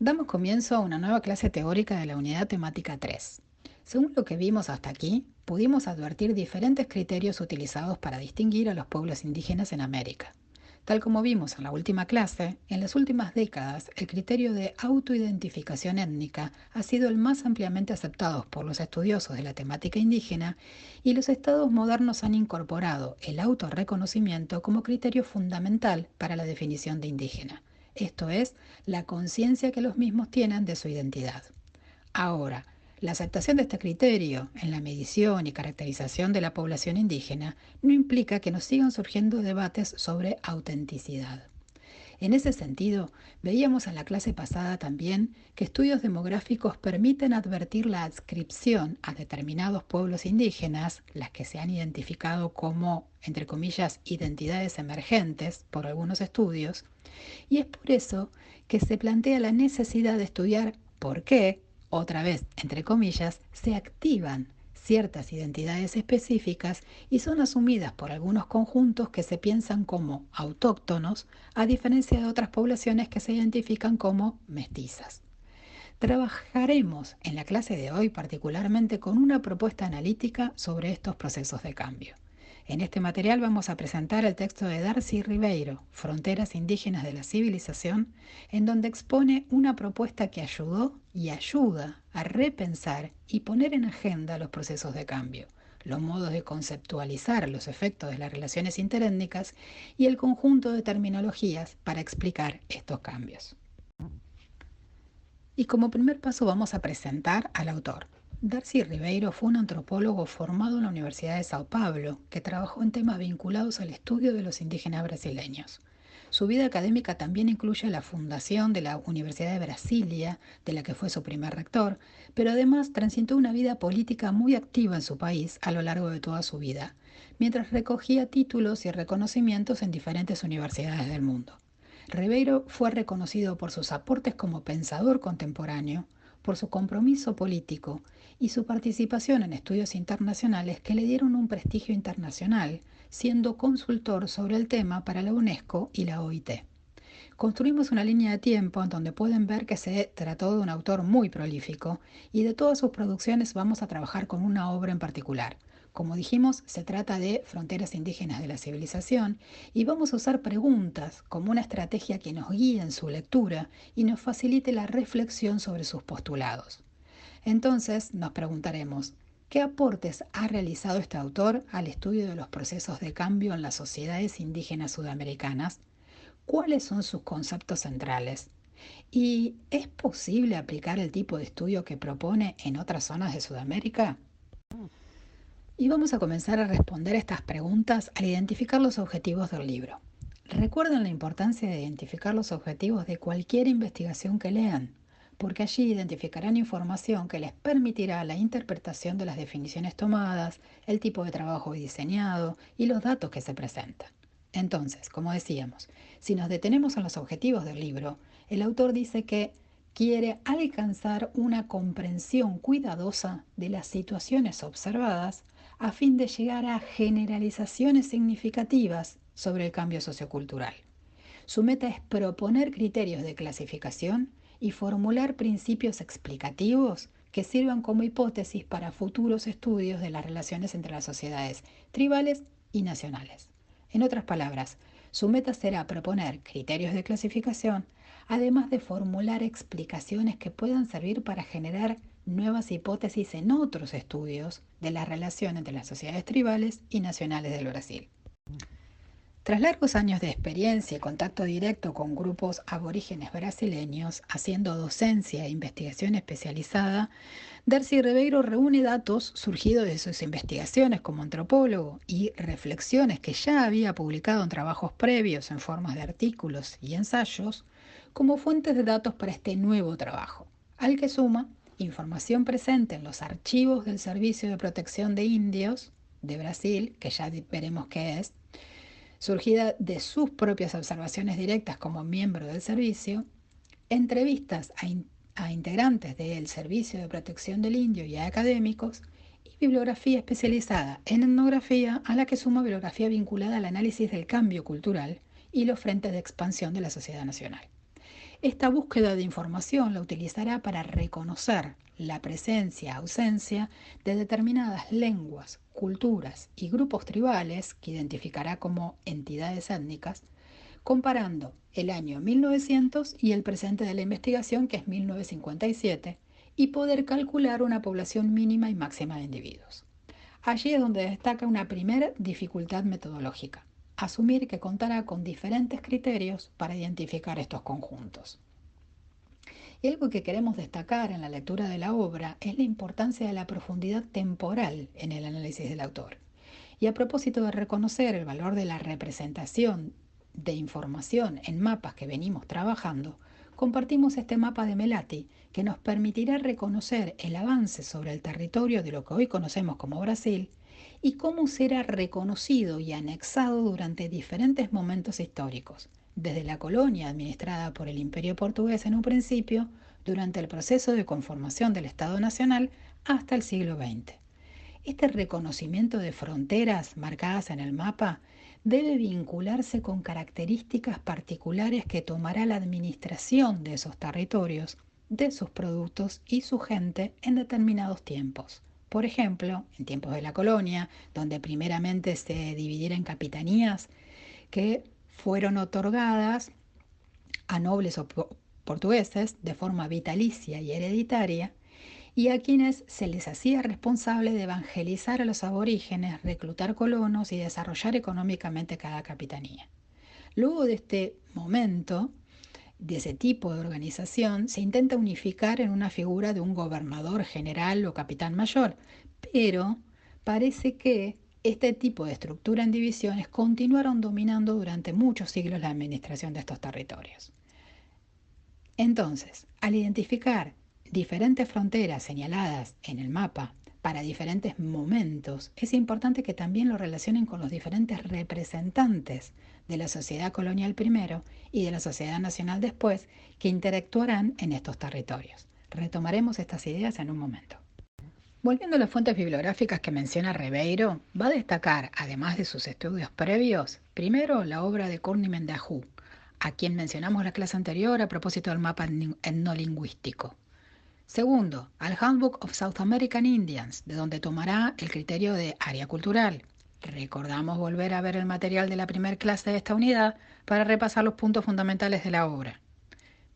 Damos comienzo a una nueva clase teórica de la unidad temática 3. Según lo que vimos hasta aquí, pudimos advertir diferentes criterios utilizados para distinguir a los pueblos indígenas en América. Tal como vimos en la última clase, en las últimas décadas el criterio de autoidentificación étnica ha sido el más ampliamente aceptado por los estudiosos de la temática indígena y los estados modernos han incorporado el autorreconocimiento como criterio fundamental para la definición de indígena, esto es, la conciencia que los mismos tienen de su identidad. Ahora, la aceptación de este criterio en la medición y caracterización de la población indígena no implica que nos sigan surgiendo debates sobre autenticidad. En ese sentido, veíamos en la clase pasada también que estudios demográficos permiten advertir la adscripción a determinados pueblos indígenas, las que se han identificado como, entre comillas, identidades emergentes por algunos estudios, y es por eso que se plantea la necesidad de estudiar por qué, otra vez, entre comillas, se activan ciertas identidades específicas y son asumidas por algunos conjuntos que se piensan como autóctonos, a diferencia de otras poblaciones que se identifican como mestizas. Trabajaremos en la clase de hoy particularmente con una propuesta analítica sobre estos procesos de cambio. En este material vamos a presentar el texto de Darcy Ribeiro, Fronteras Indígenas de la Civilización, en donde expone una propuesta que ayudó y ayuda a repensar y poner en agenda los procesos de cambio, los modos de conceptualizar los efectos de las relaciones interétnicas y el conjunto de terminologías para explicar estos cambios. Y como primer paso vamos a presentar al autor. Darcy Ribeiro fue un antropólogo formado en la Universidad de Sao Paulo, que trabajó en temas vinculados al estudio de los indígenas brasileños. Su vida académica también incluye la fundación de la Universidad de Brasilia, de la que fue su primer rector, pero además transitó una vida política muy activa en su país a lo largo de toda su vida, mientras recogía títulos y reconocimientos en diferentes universidades del mundo. Ribeiro fue reconocido por sus aportes como pensador contemporáneo, por su compromiso político y su participación en estudios internacionales que le dieron un prestigio internacional, siendo consultor sobre el tema para la UNESCO y la OIT. Construimos una línea de tiempo en donde pueden ver que se trató de un autor muy prolífico y de todas sus producciones vamos a trabajar con una obra en particular. Como dijimos, se trata de Fronteras Indígenas de la Civilización y vamos a usar preguntas como una estrategia que nos guíe en su lectura y nos facilite la reflexión sobre sus postulados. Entonces nos preguntaremos, ¿qué aportes ha realizado este autor al estudio de los procesos de cambio en las sociedades indígenas sudamericanas? ¿Cuáles son sus conceptos centrales? ¿Y es posible aplicar el tipo de estudio que propone en otras zonas de Sudamérica? Y vamos a comenzar a responder estas preguntas al identificar los objetivos del libro. Recuerden la importancia de identificar los objetivos de cualquier investigación que lean, porque allí identificarán información que les permitirá la interpretación de las definiciones tomadas, el tipo de trabajo diseñado y los datos que se presentan. Entonces, como decíamos, si nos detenemos en los objetivos del libro, el autor dice que quiere alcanzar una comprensión cuidadosa de las situaciones observadas a fin de llegar a generalizaciones significativas sobre el cambio sociocultural. Su meta es proponer criterios de clasificación y formular principios explicativos que sirvan como hipótesis para futuros estudios de las relaciones entre las sociedades tribales y nacionales. En otras palabras, su meta será proponer criterios de clasificación, además de formular explicaciones que puedan servir para generar nuevas hipótesis en otros estudios de la relación entre las sociedades tribales y nacionales del Brasil. Tras largos años de experiencia y contacto directo con grupos aborígenes brasileños, haciendo docencia e investigación especializada, Darcy Ribeiro reúne datos surgidos de sus investigaciones como antropólogo y reflexiones que ya había publicado en trabajos previos en formas de artículos y ensayos como fuentes de datos para este nuevo trabajo, al que suma información presente en los archivos del Servicio de Protección de Indios de Brasil, que ya veremos qué es, surgida de sus propias observaciones directas como miembro del servicio, entrevistas a integrantes del Servicio de Protección del Indio y a académicos, y bibliografía especializada en etnografía a la que suma bibliografía vinculada al análisis del cambio cultural y los frentes de expansión de la sociedad nacional. Esta búsqueda de información la utilizará para reconocer la presencia, ausencia de determinadas lenguas, culturas y grupos tribales que identificará como entidades étnicas, comparando el año 1900 y el presente de la investigación, que es 1957, y poder calcular una población mínima y máxima de individuos. Allí es donde destaca una primera dificultad metodológica: asumir que contará con diferentes criterios para identificar estos conjuntos. Y algo que queremos destacar en la lectura de la obra es la importancia de la profundidad temporal en el análisis del autor. Y a propósito de reconocer el valor de la representación de información en mapas que venimos trabajando, compartimos este mapa de Melati que nos permitirá reconocer el avance sobre el territorio de lo que hoy conocemos como Brasil y cómo será reconocido y anexado durante diferentes momentos históricos, desde la colonia administrada por el Imperio Portugués en un principio, durante el proceso de conformación del Estado Nacional, hasta el siglo XX. Este reconocimiento de fronteras marcadas en el mapa debe vincularse con características particulares que tomará la administración de esos territorios, de sus productos y su gente en determinados tiempos. Por ejemplo, en tiempos de la colonia, donde primeramente se dividiera en capitanías que fueron otorgadas a nobles o portugueses de forma vitalicia y hereditaria, y a quienes se les hacía responsable de evangelizar a los aborígenes, reclutar colonos y desarrollar económicamente cada capitanía. Luego de este momento, de ese tipo de organización, se intenta unificar en una figura de un gobernador general o capitán mayor, pero parece que este tipo de estructura en divisiones continuaron dominando durante muchos siglos la administración de estos territorios. Entonces, al identificar diferentes fronteras señaladas en el mapa para diferentes momentos, es importante que también lo relacionen con los diferentes representantes de la sociedad colonial primero y de la sociedad nacional después, que interactuarán en estos territorios. Retomaremos estas ideas en un momento. Volviendo a las fuentes bibliográficas que menciona Ribeiro, va a destacar, además de sus estudios previos, primero la obra de Courtney Mendajú, a quien mencionamos la clase anterior a propósito del mapa etnolingüístico. Segundo, al Handbook of South American Indians, de donde tomará el criterio de área cultural. Recordamos volver a ver el material de la primera clase de esta unidad para repasar los puntos fundamentales de la obra.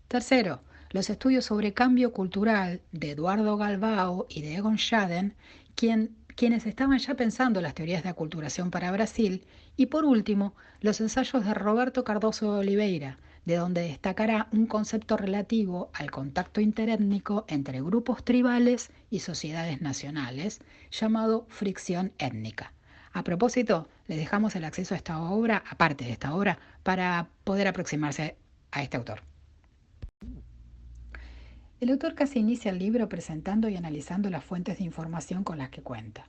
Tercero, los estudios sobre cambio cultural de Eduardo Galvao y de Egon Schaden, quienes estaban ya pensando las teorías de aculturación para Brasil. Y por último, los ensayos de Roberto Cardoso de Oliveira, de donde destacará un concepto relativo al contacto interétnico entre grupos tribales y sociedades nacionales, llamado fricción étnica. A propósito, les dejamos el acceso a esta obra, aparte de esta obra, para poder aproximarse a este autor. El autor casi inicia el libro presentando y analizando las fuentes de información con las que cuenta.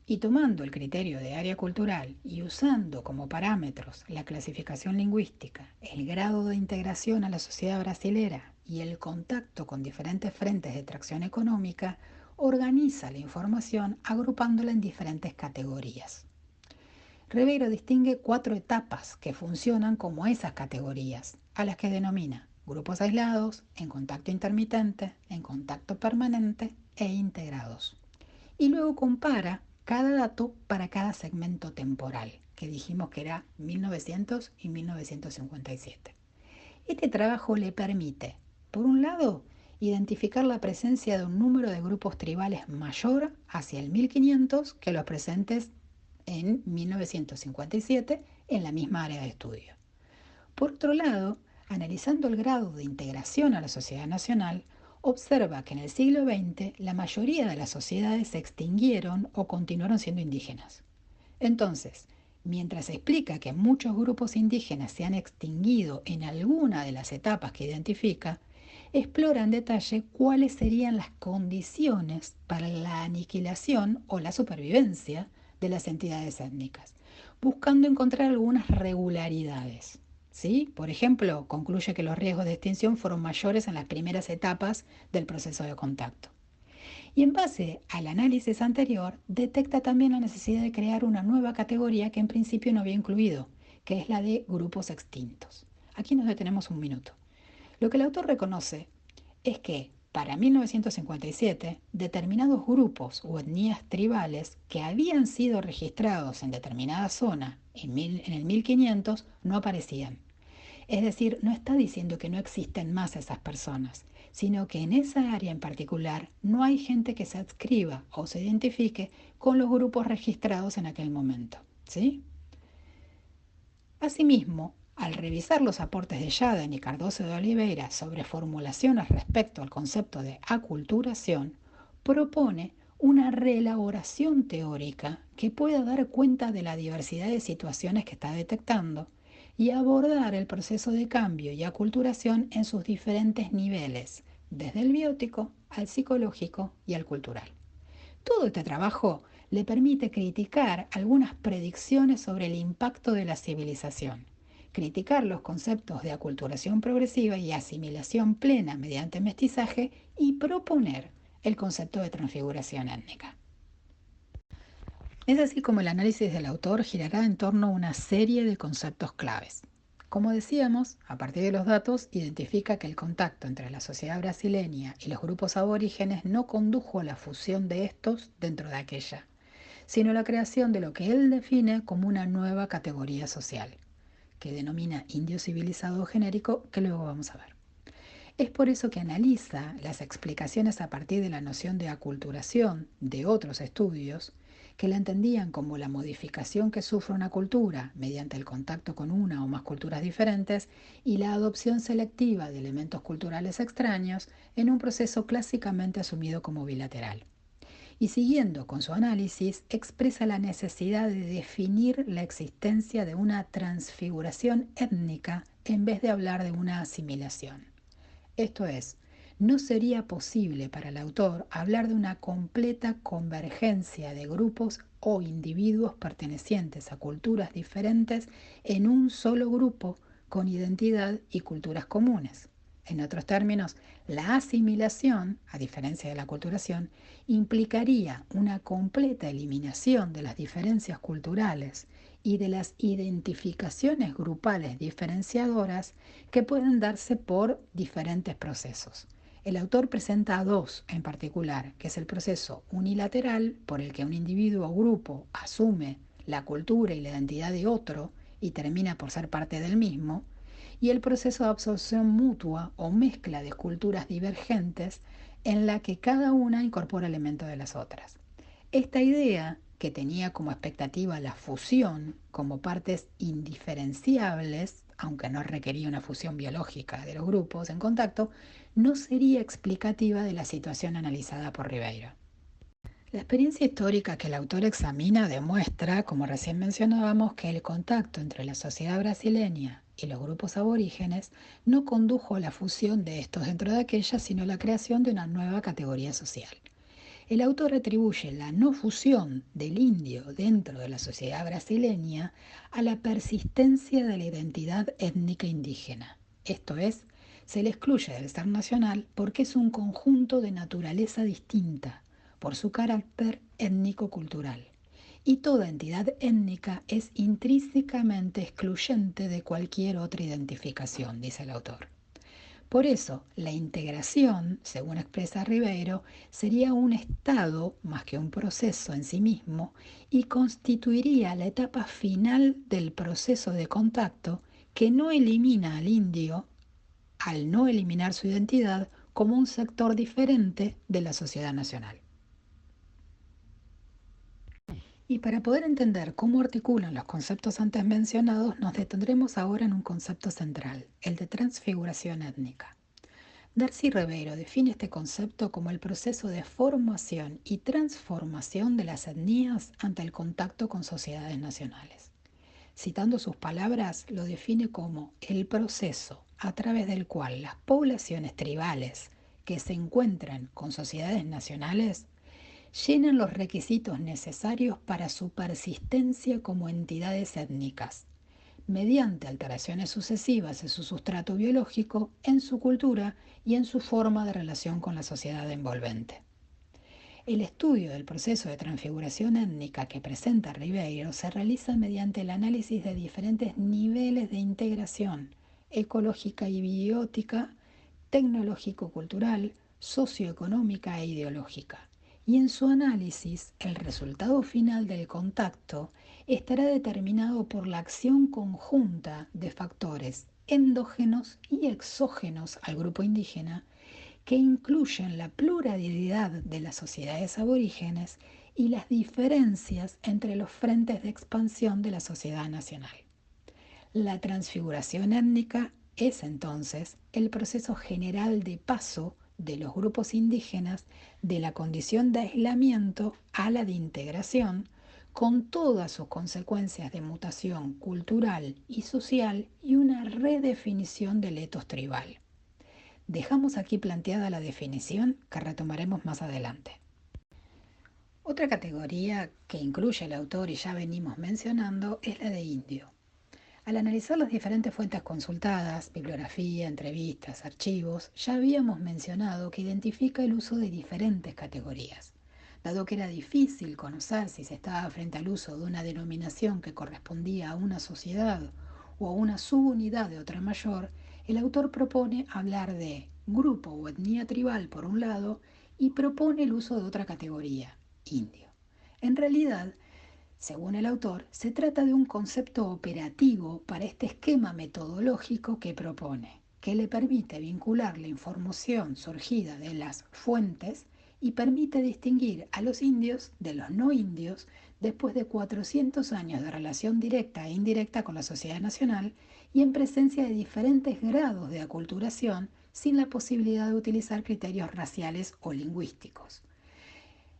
Y tomando el criterio de área cultural y usando como parámetros la clasificación lingüística, el grado de integración a la sociedad brasilera y el contacto con diferentes frentes de tracción económica, organiza la información agrupándola en diferentes categorías. Ribeiro distingue 4 etapas que funcionan como esas categorías, a las que denomina grupos aislados, en contacto intermitente, en contacto permanente e integrados. Y luego compara cada dato para cada segmento temporal, que dijimos que era 1900 y 1957. Este trabajo le permite, por un lado, identificar la presencia de un número de grupos tribales mayor hacia el 1500 que los presentes en 1957 en la misma área de estudio. Por otro lado, analizando el grado de integración a la sociedad nacional, observa que en el siglo XX la mayoría de las sociedades se extinguieron o continuaron siendo indígenas. Entonces, mientras explica que muchos grupos indígenas se han extinguido en alguna de las etapas que identifica, explora en detalle cuáles serían las condiciones para la aniquilación o la supervivencia de las entidades étnicas, buscando encontrar algunas regularidades. ¿Sí? Por ejemplo, concluye que los riesgos de extinción fueron mayores en las primeras etapas del proceso de contacto. Y en base al análisis anterior, detecta también la necesidad de crear una nueva categoría que en principio no había incluido, que es la de grupos extintos. Aquí nos detenemos un minuto. Lo que el autor reconoce es que para 1957 determinados grupos o etnias tribales que habían sido registrados en determinada zona en el 1500 no aparecían. Es decir, no está diciendo que no existen más esas personas, sino que en esa área en particular no hay gente que se adscriba o se identifique con los grupos registrados en aquel momento. ¿Sí? Asimismo, al revisar los aportes de Yaden y Cardoso de Oliveira sobre formulaciones respecto al concepto de aculturación, propone una reelaboración teórica que pueda dar cuenta de la diversidad de situaciones que está detectando y abordar el proceso de cambio y aculturación en sus diferentes niveles, desde el biótico al psicológico y al cultural. Todo este trabajo le permite criticar algunas predicciones sobre el impacto de la civilización, criticar los conceptos de aculturación progresiva y asimilación plena mediante mestizaje y proponer el concepto de transfiguración étnica. Es así como el análisis del autor girará en torno a una serie de conceptos claves. Como decíamos, a partir de los datos, identifica que el contacto entre la sociedad brasileña y los grupos aborígenes no condujo a la fusión de estos dentro de aquella, sino a la creación de lo que él define como una nueva categoría social, que denomina indio civilizado genérico, que luego vamos a ver. Es por eso que analiza las explicaciones a partir de la noción de aculturación de otros estudios que la entendían como la modificación que sufre una cultura mediante el contacto con una o más culturas diferentes y la adopción selectiva de elementos culturales extraños en un proceso clásicamente asumido como bilateral. Y siguiendo con su análisis, expresa la necesidad de definir la existencia de una transfiguración étnica en vez de hablar de una asimilación. Esto es, no sería posible para el autor hablar de una completa convergencia de grupos o individuos pertenecientes a culturas diferentes en un solo grupo con identidad y culturas comunes. En otros términos, la asimilación, a diferencia de la aculturación, implicaría una completa eliminación de las diferencias culturales y de las identificaciones grupales diferenciadoras que pueden darse por diferentes procesos. El autor presenta dos en particular, que es el proceso unilateral, por el que un individuo o grupo asume la cultura y la identidad de otro y termina por ser parte del mismo, y el proceso de absorción mutua o mezcla de culturas divergentes en la que cada una incorpora elementos de las otras. Esta idea, que tenía como expectativa la fusión como partes indiferenciables, aunque no requería una fusión biológica de los grupos en contacto, no sería explicativa de la situación analizada por Ribeiro. La experiencia histórica que el autor examina demuestra, como recién mencionábamos, que el contacto entre la sociedad brasileña y los grupos aborígenes no condujo a la fusión de estos dentro de aquella, sino a la creación de una nueva categoría social. El autor atribuye la no fusión del indio dentro de la sociedad brasileña a la persistencia de la identidad étnica indígena. Esto es, se le excluye del ser nacional porque es un conjunto de naturaleza distinta por su carácter étnico-cultural. Y toda entidad étnica es intrínsecamente excluyente de cualquier otra identificación, dice el autor. Por eso, la integración, según expresa Ribeiro, sería un estado más que un proceso en sí mismo y constituiría la etapa final del proceso de contacto que no elimina al indio al no eliminar su identidad como un sector diferente de la sociedad nacional. Y para poder entender cómo articulan los conceptos antes mencionados, nos detendremos ahora en un concepto central, el de transfiguración étnica. Darcy Ribeiro define este concepto como el proceso de formación y transformación de las etnias ante el contacto con sociedades nacionales. Citando sus palabras, lo define como el proceso a través del cual las poblaciones tribales que se encuentran con sociedades nacionales llenan los requisitos necesarios para su persistencia como entidades étnicas, mediante alteraciones sucesivas en su sustrato biológico, en su cultura y en su forma de relación con la sociedad envolvente. El estudio del proceso de transfiguración étnica que presenta Ribeiro se realiza mediante el análisis de diferentes niveles de integración ecológica y biótica tecnológico-cultural, socioeconómica e ideológica. Y en su análisis, el resultado final del contacto estará determinado por la acción conjunta de factores endógenos y exógenos al grupo indígena que incluyen la pluralidad de las sociedades aborígenes y las diferencias entre los frentes de expansión de la sociedad nacional. La transfiguración étnica es entonces el proceso general de paso de los grupos indígenas de la condición de aislamiento a la de integración, con todas sus consecuencias de mutación cultural y social y una redefinición del etos tribal. Dejamos aquí planteada la definición que retomaremos más adelante. Otra categoría que incluye el autor y ya venimos mencionando es la de indio. Al analizar las diferentes fuentes consultadas, bibliografía, entrevistas, archivos, ya habíamos mencionado que identifica el uso de diferentes categorías. Dado que era difícil conocer si se estaba frente al uso de una denominación que correspondía a una sociedad o a una subunidad de otra mayor, el autor propone hablar de grupo o etnia tribal por un lado y propone el uso de otra categoría, indio. En realidad, según el autor, se trata de un concepto operativo para este esquema metodológico que propone, que le permite vincular la información surgida de las fuentes y permite distinguir a los indios de los no indios después de 400 años de relación directa e indirecta con la sociedad nacional y en presencia de diferentes grados de aculturación sin la posibilidad de utilizar criterios raciales o lingüísticos.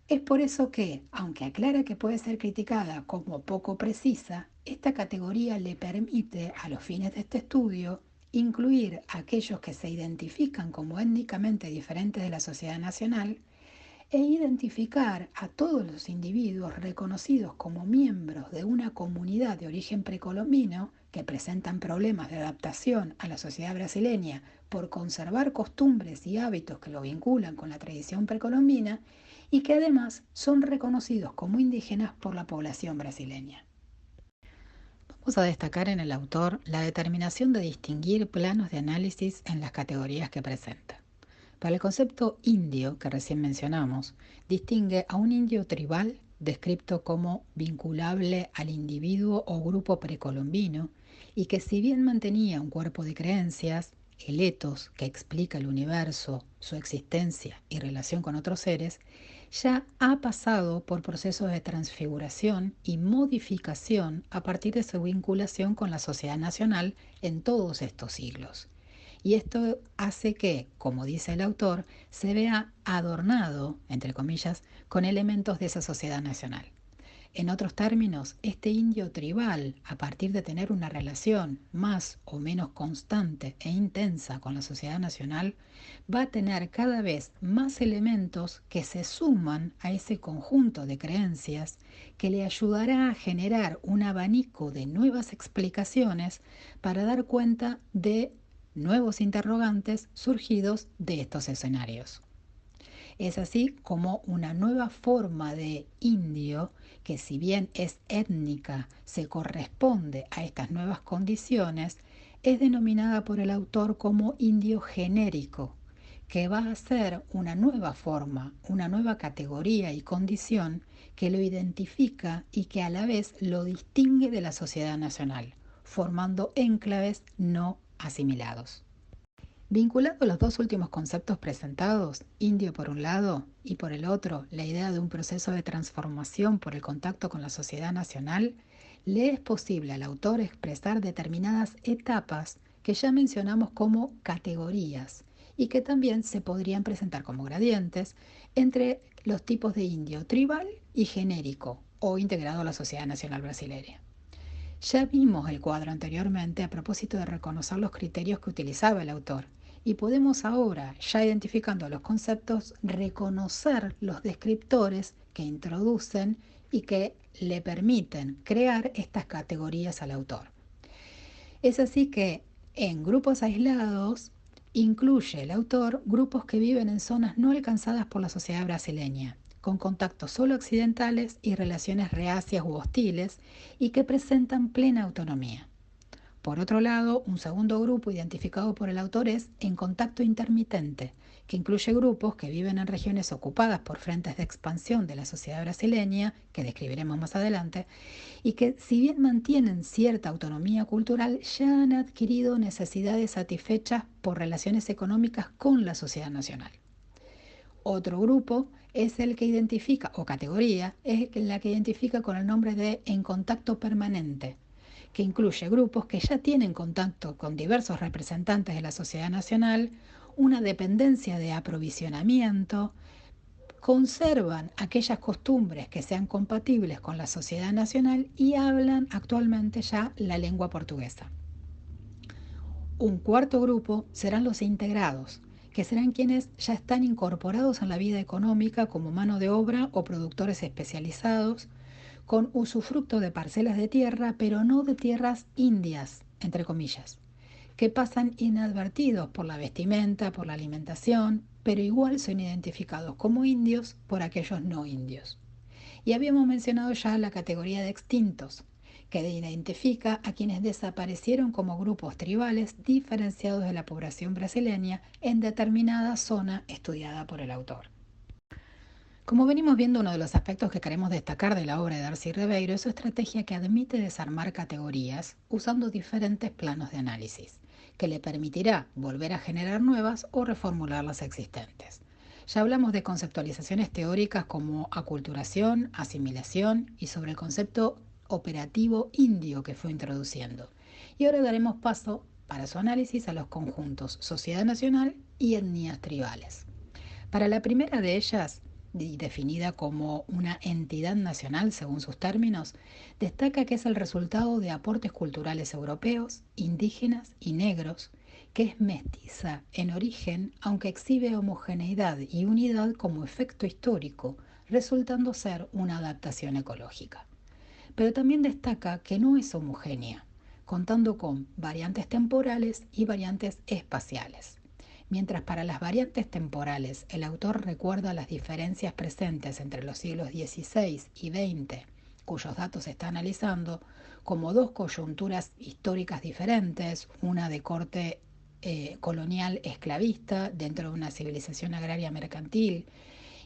Es por eso que, aunque aclara que puede ser criticada como poco precisa, esta categoría le permite, a los fines de este estudio, incluir a aquellos que se identifican como étnicamente diferentes de la sociedad nacional e identificar a todos los individuos reconocidos como miembros de una comunidad de origen precolombino que presentan problemas de adaptación a la sociedad brasileña por conservar costumbres y hábitos que lo vinculan con la tradición precolombina y que además son reconocidos como indígenas por la población brasileña. Vamos a destacar en el autor la determinación de distinguir planos de análisis en las categorías que presenta. Para el concepto indio que recién mencionamos, distingue a un indio tribal descrito como vinculable al individuo o grupo precolombino y que si bien mantenía un cuerpo de creencias, el etos que explica el universo, su existencia y relación con otros seres, ya ha pasado por procesos de transfiguración y modificación a partir de su vinculación con la sociedad nacional en todos estos siglos. Y esto hace que, como dice el autor, se vea adornado, entre comillas, con elementos de esa sociedad nacional. En otros términos, este indio tribal, a partir de tener una relación más o menos constante e intensa con la sociedad nacional, va a tener cada vez más elementos que se suman a ese conjunto de creencias que le ayudará a generar un abanico de nuevas explicaciones para dar cuenta de nuevos interrogantes surgidos de estos escenarios. Es así como una nueva forma de indio, que si bien es étnica, se corresponde a estas nuevas condiciones, es denominada por el autor como indio genérico, que va a ser una nueva forma, una nueva categoría y condición que lo identifica y que a la vez lo distingue de la sociedad nacional, formando enclaves no asimilados. Vinculando los dos últimos conceptos presentados, indio por un lado y por el otro la idea de un proceso de transformación por el contacto con la sociedad nacional, le es posible al autor expresar determinadas etapas que ya mencionamos como categorías y que también se podrían presentar como gradientes entre los tipos de indio tribal y genérico o integrado a la sociedad nacional brasileña. Ya vimos el cuadro anteriormente a propósito de reconocer los criterios que utilizaba el autor y podemos ahora, ya identificando los conceptos, reconocer los descriptores que introducen y que le permiten crear estas categorías al autor. Es así que en grupos aislados incluye el autor grupos que viven en zonas no alcanzadas por la sociedad brasileña, con contactos solo occidentales y relaciones reacias u hostiles y que presentan plena autonomía. Por otro lado, un segundo grupo identificado por el autor es en contacto intermitente, que incluye grupos que viven en regiones ocupadas por frentes de expansión de la sociedad brasileña, que describiremos más adelante, y que si bien mantienen cierta autonomía cultural, ya han adquirido necesidades satisfechas por relaciones económicas con la sociedad nacional. Otro grupo es el que identifica, o categoría, es la que identifica con el nombre de en contacto permanente, que incluye grupos que ya tienen contacto con diversos representantes de la sociedad nacional, una dependencia de aprovisionamiento, conservan aquellas costumbres que sean compatibles con la sociedad nacional y hablan actualmente ya la lengua portuguesa. Un cuarto grupo serán los integrados, que serán quienes ya están incorporados en la vida económica como mano de obra o productores especializados, con usufructo de parcelas de tierra, pero no de tierras indias, entre comillas, que pasan inadvertidos por la vestimenta, por la alimentación, pero igual son identificados como indios por aquellos no indios. Y habíamos mencionado ya la categoría de extintos, que identifica a quienes desaparecieron como grupos tribales diferenciados de la población brasileña en determinada zona estudiada por el autor. Como venimos viendo, uno de los aspectos que queremos destacar de la obra de Darcy Ribeiro es su estrategia que admite desarmar categorías usando diferentes planos de análisis, que le permitirá volver a generar nuevas o reformular las existentes. Ya hablamos de conceptualizaciones teóricas como aculturación, asimilación y sobre el concepto operativo indio que fue introduciendo. Y ahora daremos paso para su análisis a los conjuntos sociedad nacional y etnias tribales. Para la primera de ellas, definida como una entidad nacional según sus términos, destaca que es el resultado de aportes culturales europeos, indígenas y negros, que es mestiza en origen, aunque exhibe homogeneidad y unidad como efecto histórico, resultando ser una adaptación ecológica. Pero también destaca que no es homogénea, contando con variantes temporales y variantes espaciales. Mientras para las variantes temporales el autor recuerda las diferencias presentes entre los siglos XVI y XX, cuyos datos se está analizando, como dos coyunturas históricas diferentes, una de corte colonial esclavista dentro de una civilización agraria mercantil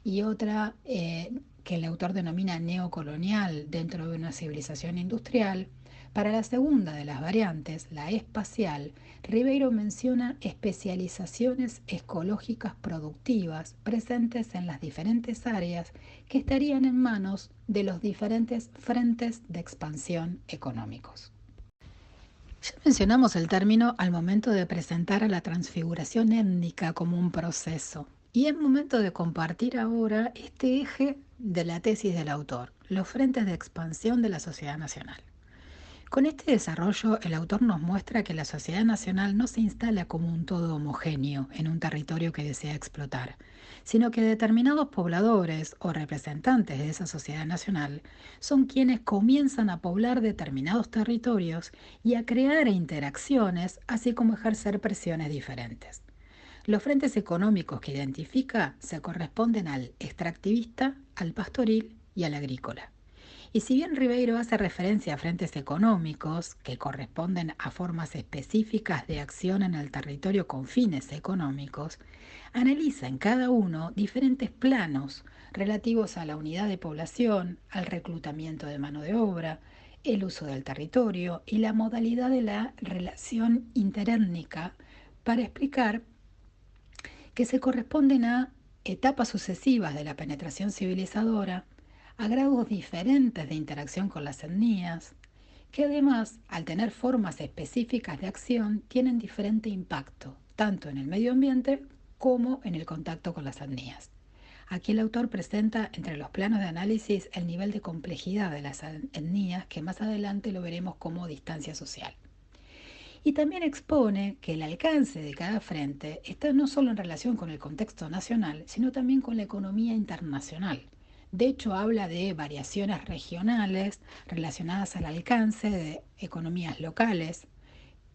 y otra que el autor denomina neocolonial dentro de una civilización industrial. Para la segunda de las variantes, la espacial, Ribeiro menciona especializaciones ecológicas productivas presentes en las diferentes áreas que estarían en manos de los diferentes frentes de expansión económicos. Ya mencionamos el término al momento de presentar a la transfiguración étnica como un proceso. Y es momento de compartir ahora este eje de la tesis del autor, los frentes de expansión de la sociedad nacional. Con este desarrollo, el autor nos muestra que la sociedad nacional no se instala como un todo homogéneo en un territorio que desea explotar, sino que determinados pobladores o representantes de esa sociedad nacional son quienes comienzan a poblar determinados territorios y a crear interacciones, así como ejercer presiones diferentes. Los frentes económicos que identifica se corresponden al extractivista, al pastoril y al agrícola. Y si bien Ribeiro hace referencia a frentes económicos que corresponden a formas específicas de acción en el territorio con fines económicos, analiza en cada uno diferentes planos relativos a la unidad de población, al reclutamiento de mano de obra, el uso del territorio y la modalidad de la relación interétnica para explicar que se corresponden a etapas sucesivas de la penetración civilizadora, a grados diferentes de interacción con las etnias, que además, al tener formas específicas de acción, tienen diferente impacto, tanto en el medio ambiente como en el contacto con las etnias. Aquí el autor presenta entre los planos de análisis el nivel de complejidad de las etnias, que más adelante lo veremos como distancia social. Y también expone que el alcance de cada frente está no solo en relación con el contexto nacional, sino también con la economía internacional. De hecho, habla de variaciones regionales relacionadas al alcance de economías locales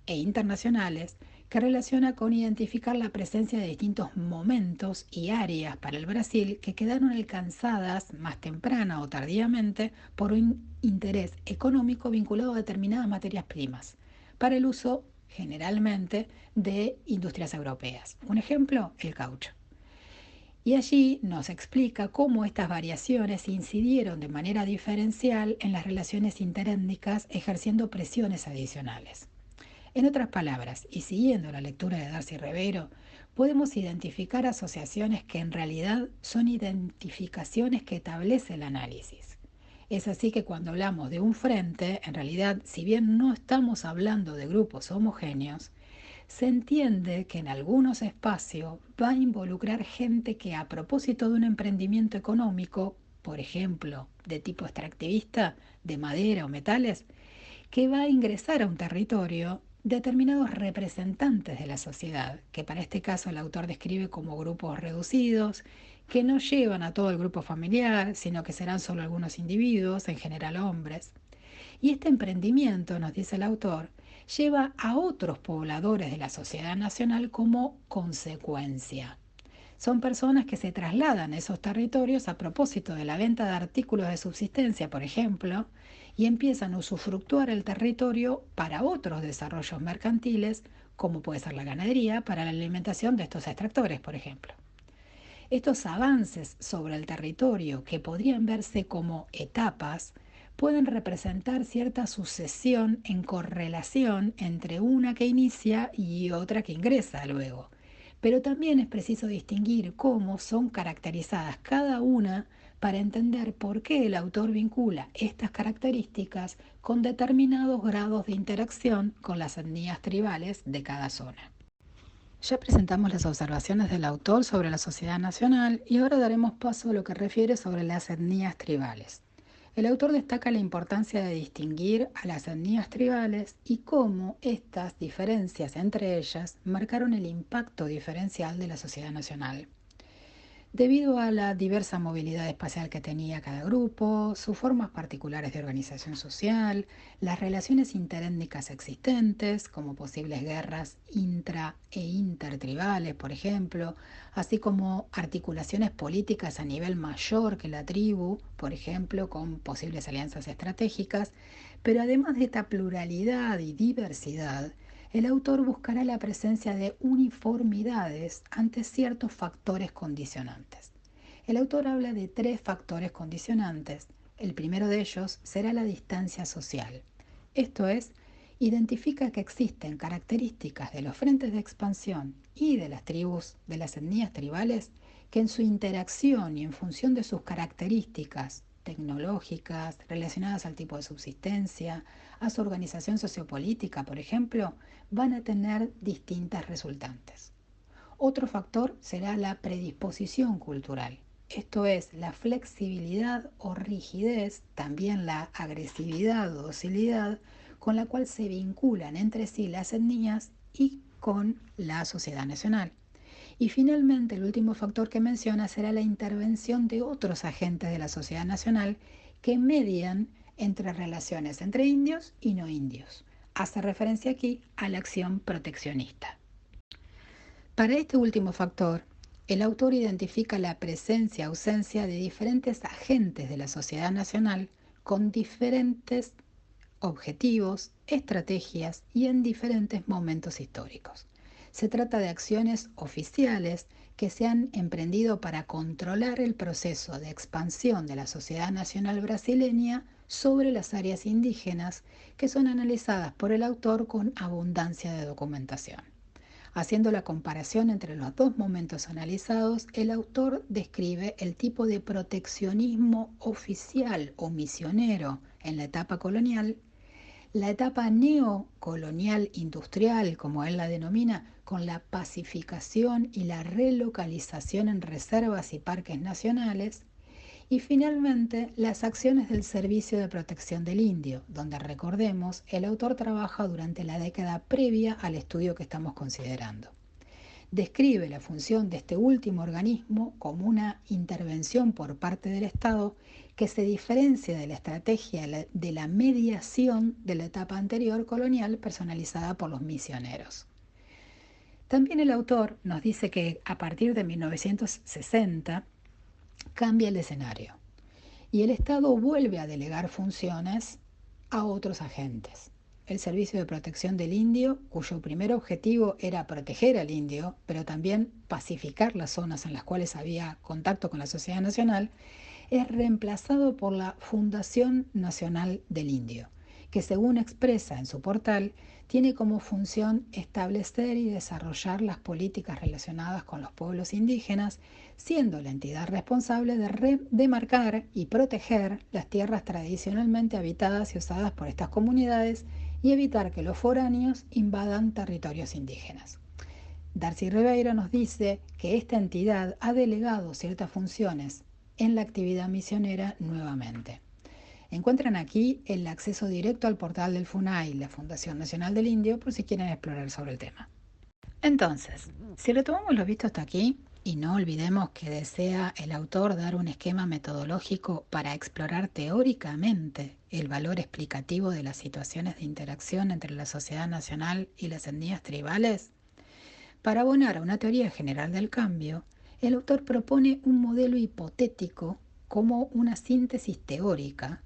e internacionales, que relaciona con identificar la presencia de distintos momentos y áreas para el Brasil que quedaron alcanzadas más temprana o tardíamente por un interés económico vinculado a determinadas materias primas, para el uso generalmente de industrias europeas. Un ejemplo, el caucho. Y allí nos explica cómo estas variaciones incidieron de manera diferencial en las relaciones interétnicas, ejerciendo presiones adicionales. En otras palabras, y siguiendo la lectura de Darcy Ribeiro, podemos identificar asociaciones que en realidad son identificaciones que establece el análisis. Es así que cuando hablamos de un frente, en realidad, si bien no estamos hablando de grupos homogéneos, se entiende que en algunos espacios va a involucrar gente que a propósito de un emprendimiento económico, por ejemplo, de tipo extractivista, de madera o metales, que va a ingresar a un territorio determinados representantes de la sociedad, que para este caso el autor describe como grupos reducidos, que no llevan a todo el grupo familiar, sino que serán solo algunos individuos, en general hombres. Y este emprendimiento, nos dice el autor, lleva a otros pobladores de la sociedad nacional como consecuencia. Son personas que se trasladan a esos territorios a propósito de la venta de artículos de subsistencia, por ejemplo, y empiezan a usufructuar el territorio para otros desarrollos mercantiles, como puede ser la ganadería, para la alimentación de estos extractores, por ejemplo. Estos avances sobre el territorio, que podrían verse como etapas, pueden representar cierta sucesión en correlación entre una que inicia y otra que ingresa luego. Pero también es preciso distinguir cómo son caracterizadas cada una para entender por qué el autor vincula estas características con determinados grados de interacción con las etnias tribales de cada zona. Ya presentamos las observaciones del autor sobre la sociedad nacional y ahora daremos paso a lo que refiere sobre las etnias tribales. El autor destaca la importancia de distinguir a las etnias tribales y cómo estas diferencias entre ellas marcaron el impacto diferencial de la sociedad nacional. Debido a la diversa movilidad espacial que tenía cada grupo, sus formas particulares de organización social, las relaciones interétnicas existentes, como posibles guerras intra e intertribales, por ejemplo, así como articulaciones políticas a nivel mayor que la tribu, por ejemplo, con posibles alianzas estratégicas, pero además de esta pluralidad y diversidad, el autor buscará la presencia de uniformidades ante ciertos factores condicionantes. El autor habla de 3 factores condicionantes. El primero de ellos será la distancia social. Esto es, identifica que existen características de los frentes de expansión y de las tribus, de las etnias tribales, que en su interacción y en función de sus características tecnológicas, relacionadas al tipo de subsistencia, a su organización sociopolítica, por ejemplo, van a tener distintas resultantes. Otro factor será la predisposición cultural, esto es, la flexibilidad o rigidez, también la agresividad o docilidad, con la cual se vinculan entre sí las etnias y con la sociedad nacional. Y finalmente, el último factor que menciona será la intervención de otros agentes de la sociedad nacional que median entre relaciones entre indios y no indios. Hace referencia aquí a la acción proteccionista. Para este último factor, el autor identifica la presencia-ausencia de diferentes agentes de la sociedad nacional con diferentes objetivos, estrategias y en diferentes momentos históricos. Se trata de acciones oficiales que se han emprendido para controlar el proceso de expansión de la sociedad nacional brasileña sobre las áreas indígenas, que son analizadas por el autor con abundancia de documentación. Haciendo la comparación entre los 2 momentos analizados, el autor describe el tipo de proteccionismo oficial o misionero en la etapa colonial, la etapa neocolonial industrial, como él la denomina, con la pacificación y la relocalización en reservas y parques nacionales, y finalmente las acciones del Servicio de Protección del Indio, donde recordemos, el autor trabaja durante la década previa al estudio que estamos considerando. Describe la función de este último organismo como una intervención por parte del Estado que se diferencia de la estrategia de la mediación de la etapa anterior colonial personalizada por los misioneros. También el autor nos dice que a partir de 1960 cambia el escenario y el Estado vuelve a delegar funciones a otros agentes. el Servicio de Protección del Indio, cuyo primer objetivo era proteger al indio, pero también pacificar las zonas en las cuales había contacto con la sociedad nacional, es reemplazado por la Fundación Nacional del Indio, que según expresa en su portal, tiene como función establecer y desarrollar las políticas relacionadas con los pueblos indígenas, siendo la entidad responsable de demarcar y proteger las tierras tradicionalmente habitadas y usadas por estas comunidades y evitar que los foráneos invadan territorios indígenas. Darcy Ribeiro nos dice que esta entidad ha delegado ciertas funciones en la actividad misionera nuevamente. Encuentran aquí el acceso directo al portal del FUNAI, la Fundación Nacional del Indio, por si quieren explorar sobre el tema. Entonces, si retomamos lo visto hasta aquí, y no olvidemos que desea el autor dar un esquema metodológico para explorar teóricamente el valor explicativo de las situaciones de interacción entre la sociedad nacional y las etnias tribales, para abonar a una teoría general del cambio, el autor propone un modelo hipotético como una síntesis teórica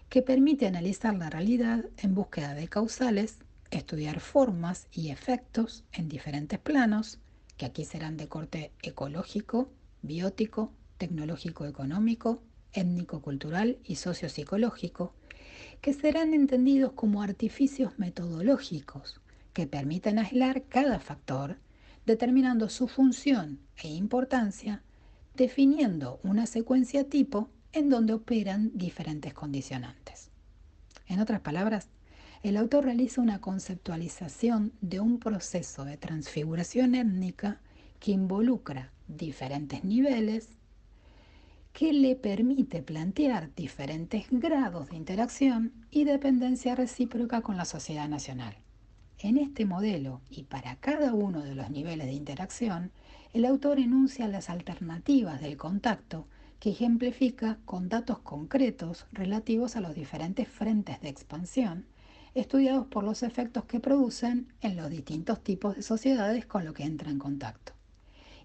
que permite analizar la realidad en búsqueda de causales, estudiar formas y efectos en diferentes planos, que aquí serán de corte ecológico, biótico, tecnológico-económico, étnico-cultural y sociopsicológico, que serán entendidos como artificios metodológicos que permiten aislar cada factor, determinando su función e importancia, definiendo una secuencia tipo en donde operan diferentes condicionantes. En otras palabras, el autor realiza una conceptualización de un proceso de transfiguración étnica que involucra diferentes niveles, que le permite plantear diferentes grados de interacción y dependencia recíproca con la sociedad nacional. En este modelo y para cada uno de los niveles de interacción, el autor enuncia las alternativas del contacto que ejemplifica con datos concretos relativos a los diferentes frentes de expansión, estudiados por los efectos que producen en los distintos tipos de sociedades con los que entra en contacto.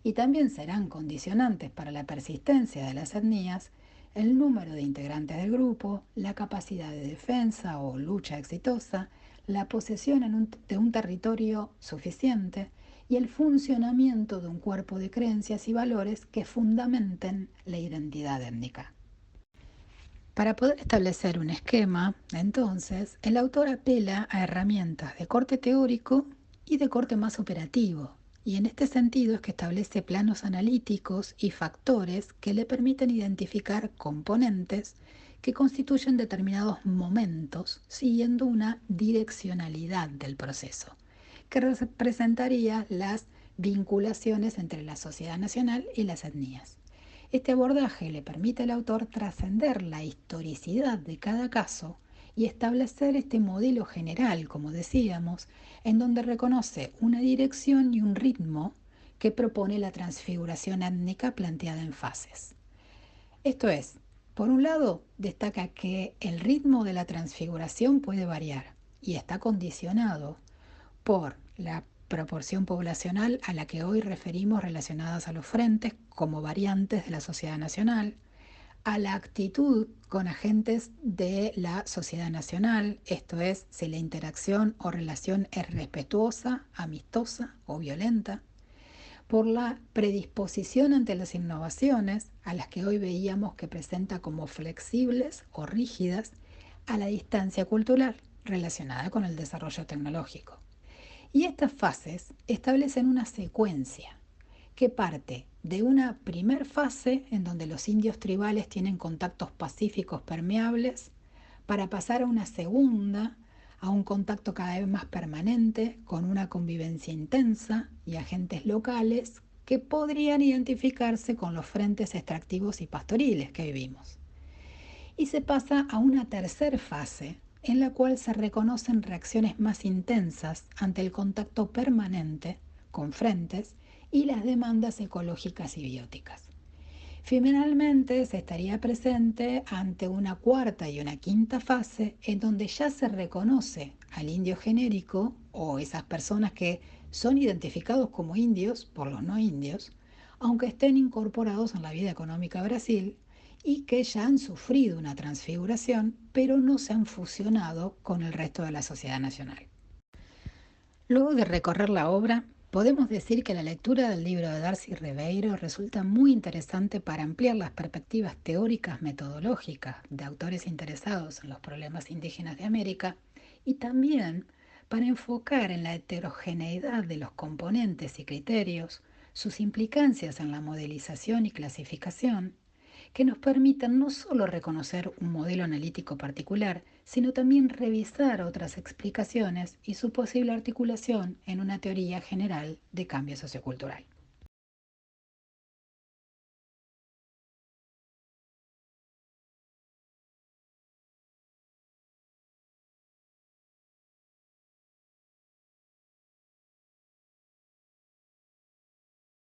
Y también serán condicionantes para la persistencia de las etnias el número de integrantes del grupo, la capacidad de defensa o lucha exitosa, la posesión de un territorio suficiente y el funcionamiento de un cuerpo de creencias y valores que fundamenten la identidad étnica. Para poder establecer un esquema, entonces, el autor apela a herramientas de corte teórico y de corte más operativo, y en este sentido es que establece planos analíticos y factores que le permiten identificar componentes que constituyen determinados momentos siguiendo una direccionalidad del proceso, que representaría las vinculaciones entre la sociedad nacional y las etnias. Este abordaje le permite al autor trascender la historicidad de cada caso y establecer este modelo general, como decíamos, en donde reconoce una dirección y un ritmo que propone la transfiguración étnica planteada en fases. Esto es, por un lado, destaca que el ritmo de la transfiguración puede variar y está condicionado por la proporción poblacional a la que hoy referimos relacionadas a los frentes como variantes de la sociedad nacional, a la actitud con agentes de la sociedad nacional, esto es, si la interacción o relación es respetuosa, amistosa o violenta, por la predisposición ante las innovaciones, a las que hoy veíamos que presenta como flexibles o rígidas, a la distancia cultural relacionada con el desarrollo tecnológico. Y estas fases establecen una secuencia que parte de una primer fase en donde los indios tribales tienen contactos pacíficos permeables para pasar a una segunda, a un contacto cada vez más permanente con una convivencia intensa y agentes locales que podrían identificarse con los frentes extractivos y pastoriles que vivimos. Y se pasa a una tercera fase en la cual se reconocen reacciones más intensas ante el contacto permanente con frentes y las demandas ecológicas y bióticas. Finalmente se estaría presente ante una cuarta y una quinta fase en donde ya se reconoce al indio genérico o esas personas que son identificados como indios por los no indios, aunque estén incorporados en la vida económica de Brasil, y que ya han sufrido una transfiguración, pero no se han fusionado con el resto de la sociedad nacional. Luego de recorrer la obra, podemos decir que la lectura del libro de Darcy Ribeiro resulta muy interesante para ampliar las perspectivas teóricas metodológicas de autores interesados en los problemas indígenas de América y también para enfocar en la heterogeneidad de los componentes y criterios, sus implicancias en la modelización y clasificación, que nos permitan no solo reconocer un modelo analítico particular, sino también revisar otras explicaciones y su posible articulación en una teoría general de cambio sociocultural.